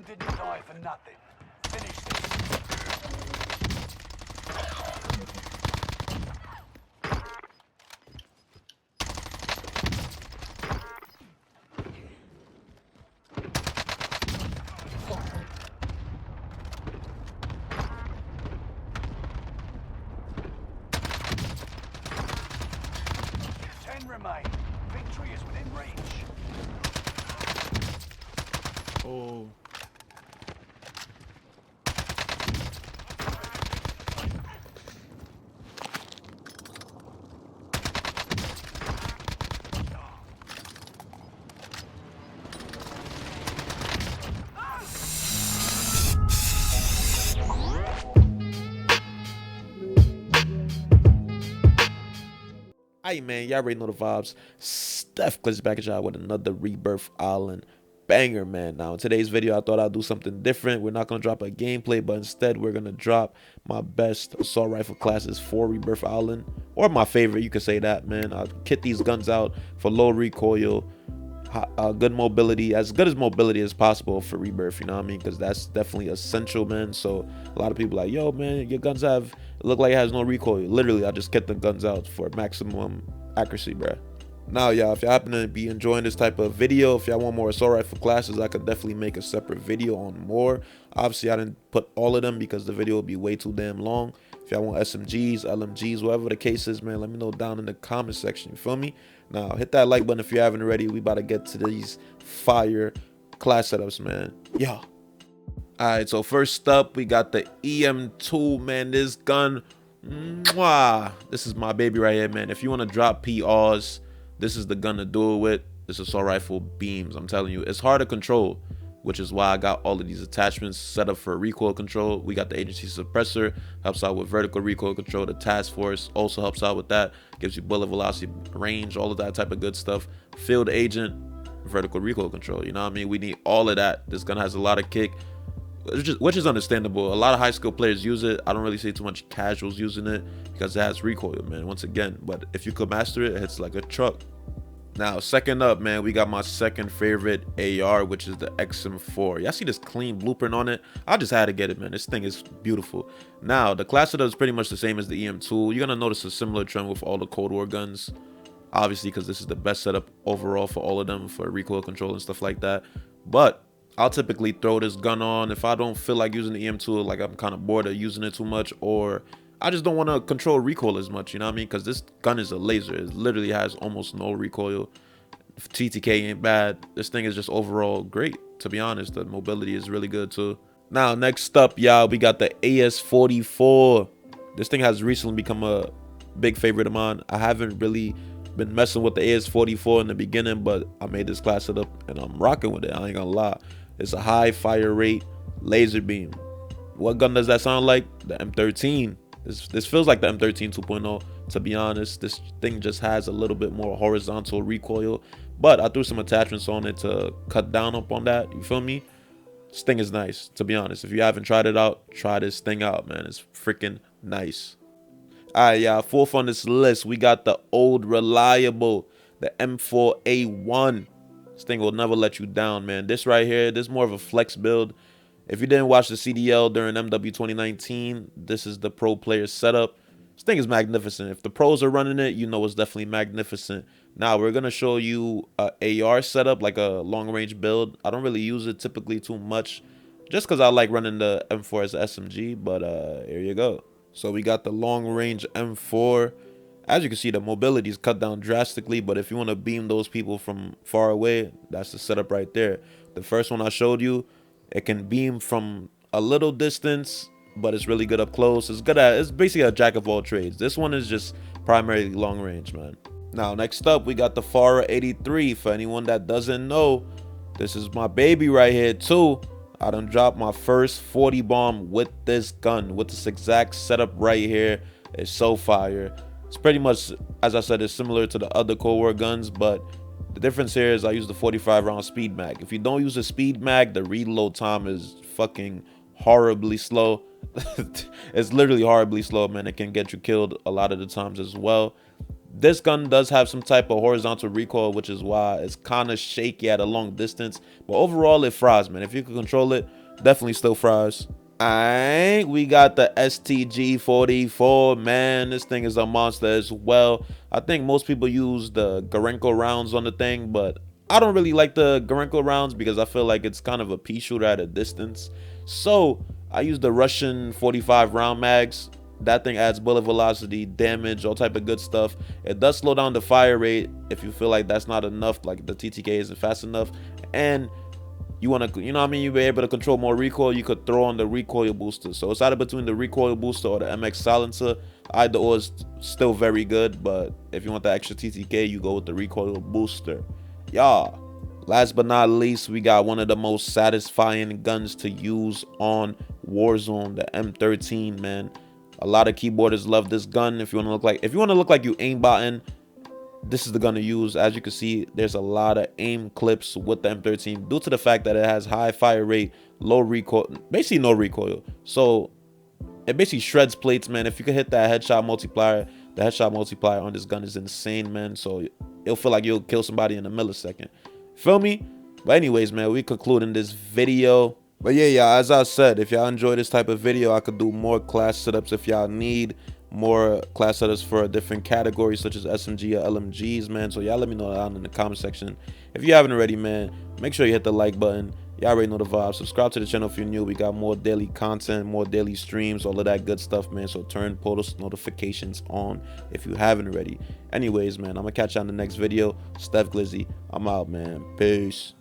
didn't die for nothing. Finish this. Remain. Victory is within reach. Oh. Hey man, y'all already know the vibes. Steph Glizzy back at y'all with another Rebirth Island banger, man. Now in today's video, I thought I'd do something different. We're not gonna drop a gameplay, but instead we're gonna drop my best assault rifle classes for Rebirth Island, or my favorite, you could say that, man. I'll kit these guns out for low recoil, good mobility, as good as mobility as possible for Rebirth, you know what I mean? Because that's definitely essential, man. So a lot of people like, yo man, your guns look like it has no recoil. Literally, I just kit the guns out for maximum accuracy, bruh. Now y'all, if y'all happen to be enjoying this type of video, if y'all want more assault rifle classes, I could definitely make a separate video on more. Obviously I didn't put all of them because the video would be way too damn long. If y'all want SMGs, LMGs, whatever the case is, man, let me know down in the comment section, you feel me? Now hit that like button if you haven't already. We about to get to these fire class setups, man. Yeah. Alright, so first up we got the EM2, man. This gun, mwah, this is my baby right here, man. If you want to drop PRs, this is the gun to do it with. This assault rifle beams, I'm telling you. It's hard to control, which is why I got all of these attachments set up for recoil control. We got the agency suppressor, helps out with vertical recoil control. The task force also helps out with that, gives you bullet velocity, range, all of that type of good stuff. Field agent, vertical recoil control, you know what I mean? We need all of that. This gun has a lot of kick, which is understandable. A lot of high skill players use it. I don't really see too much casuals using it because it has recoil, man, once again. But if you could master it, it hits like a truck. Now second up, man, we got my second favorite AR, which is the XM4. Y'all see this clean blueprint on it? I just had to get it, man. This thing is beautiful. Now the class setup is pretty much the same as the EM2. You're gonna notice a similar trend with all the Cold War guns, obviously, because this is the best setup overall for all of them for recoil control and stuff like that. But I'll typically throw this gun on if I don't feel like using the EM2, like I'm kind of bored of using it too much, or I just don't want to control recoil as much, you know what I mean? Because this gun is a laser. It literally has almost no recoil. TTK ain't bad. This thing is just overall great, to be honest. The mobility is really good too. Now next up, y'all, we got the AS44. This thing has recently become a big favorite of mine. I haven't really been messing with the AS44 in the beginning, but I made this class setup and I'm rocking with it. I ain't gonna lie. It's a high fire rate laser beam. What gun does that sound like? The M13. This feels like the M13 2.0, to be honest. This thing just has a little bit more horizontal recoil, but I threw some attachments on it to cut down up on that, you feel me? This thing is nice, to be honest. If you haven't tried it out, try this thing out, man. It's freaking nice. Alright, y'all, fourth on this list, we got the old reliable, the M4A1. This thing will never let you down, man. This right here, this is more of a flex build. If you didn't watch the CDL during MW 2019, this is the pro player setup. This thing is magnificent. If the pros are running it, you know it's definitely magnificent. Now we're gonna show you a AR setup, like a long range build. I don't really use it typically too much, just because I like running the M4 as a SMG. But here you go. So we got the long range M4. As you can see, the mobility is cut down drastically. But if you want to beam those people from far away, that's the setup right there. The first one I showed you, it can beam from a little distance, but it's really good up close. It's basically a jack of all trades. This one is just primarily long range, man. Now next up, we got the FARA 83. For anyone that doesn't know, this is my baby right here too. I done dropped my first 40 bomb with this gun, with this exact setup right here. It's so fire. It's pretty much, as I said, it's similar to the other Cold War guns, but the difference here is I use the 45 round speed mag. If you don't use the speed mag, the reload time is fucking horribly slow. It's literally horribly slow, man. It can get you killed a lot of the times as well. This gun does have some type of horizontal recoil, which is why it's kind of shaky at a long distance. But overall, it fries, man. If you can control it, definitely still fries. Alright, we got the STG-44, man. This thing is a monster as well. I think most people use the Gorenko rounds on the thing, but I don't really like the Gorenko rounds because I feel like it's kind of a pea shooter at a distance. So I use the Russian 45 round mags. That thing adds bullet velocity, damage, all type of good stuff. It does slow down the fire rate if you feel like that's not enough, like the TTK isn't fast enough. And you want to, you know what I mean, you be able to control more recoil. You could throw on the recoil booster. So it's either between the recoil booster or the MX silencer. Either or is still very good, but if you want the extra TTK, you go with the recoil booster. Yeah. Last but not least, we got one of the most satisfying guns to use on Warzone, the M13, man. A lot of keyboarders love this gun. If you want to look like you aimbotting, this is the gun to use. As you can see, there's a lot of aim clips with the M13 due to the fact that it has high fire rate, low recoil, basically no recoil. So it basically shreds plates, man. If you can hit that headshot multiplier, the headshot multiplier on this gun is insane, man. So it'll feel like you'll kill somebody in a millisecond. Feel me? But anyways, man, we concluding this video. But yeah, y'all, as I said, if y'all enjoy this type of video, I could do more class setups if y'all need more class setups for different categories such as SMG or LMGs, man. So y'all let me know down in the comment section. If you haven't already, man, make sure you hit the like button. Y'all already know the vibe. Subscribe to the channel if you're new. We got more daily content, more daily streams, all of that good stuff, man. So turn post notifications on if you haven't already. Anyways, man, I'm gonna catch you on the next video. Steph Glizzy, I'm out, man. Peace.